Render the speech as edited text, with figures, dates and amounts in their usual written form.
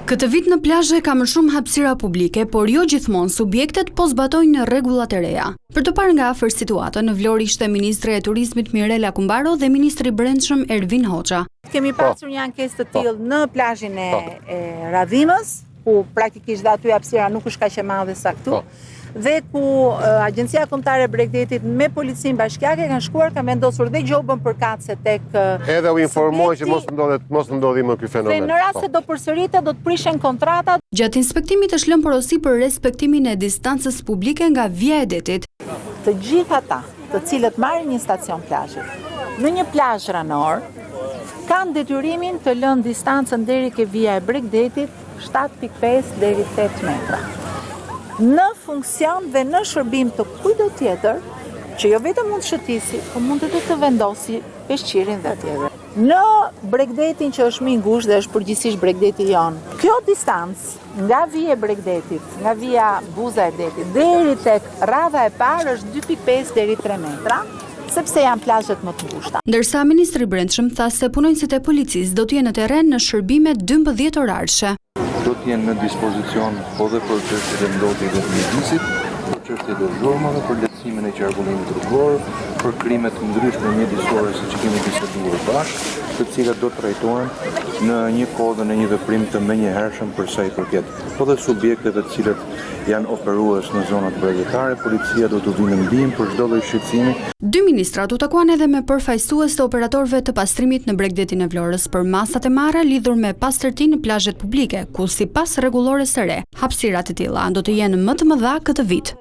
Këtë vit në plazhe ka më shumë hapësira publike, por jo gjithmonë subjektet po zbatojnë rregullat e reja. Për të parë nga afër situatën, në Vlorë ishte ministre e turizmit Mirela Kumbaro dhe ministri i brendshëm Ervin Hoxha. Kemi pasur një ankesë të tillë në plazhin e Radhimës, ku praktikisht dhe aty hapësira nuk është kaq e madhe sa këtu. Dhe ku Agjencia Kombëtare e Bregdetit me Policinë Bashkiake kanë shkuar, kanë vendosur dhe gjobën përkatëse tek edhe u informoi që mos ndodhi më ky fenomen. Dhe në rast se do përsëritet do të prishen kontratat. Gjatë inspektimit është lënë porosi për respektimin e distancës publike nga Via e Detit. Të gjithë ata, të cilët marrin një stacion plazhi në një plazh ranor, kanë detyrimin të lënë distancën deri ke Via e Bregdetit 7.5 deri 8 metra. Në funksion dhe në shërbim të kujdo tjetër, që jo vetëm mund të shëtisi, por mund të vendosi peshqirin dhe tjetër. Në Bregdetin që është më i ngushtë dhe është përgjithsisht Bregdeti jon, kjo distancë nga Via e Bregdetit, nga Via Buza e Detit, deri tek radha e parë është 2.5 deri 3 metra, sepse janë plazhet më të ngushta. Ndërsa ministri i brendshëm tha se punonjësit e policisë do të jenë në terren në shërbime 12 orarshe. Do të jenë në dispozicion po dhe për çështjet e mbrojtjes dhe mjedisit, për çështjet e zhurmave, për lehtësimin e qarkullimit rrugor, për krimet ndryshme mjedisore siç kemi biseduar bashkë, të cilat do të trajtohen në një kohë dhe në një veprim të menjëhershëm për sa i përket. Po dhe subjektet të cilët janë operues në zonat bregdetare, policia do të vinë në ndihmë për çdo lloj shqetësimi. Dy ministrat u takuan edhe me përfaqësues të operatorëve të pastrimit në Bregdetin e Vlorës për masat e marra lidhur me pastërtinë në plazhet publike, ku sipas rregullores së re, hapësirat e tilla do të jenë më të mëdha këtë vit.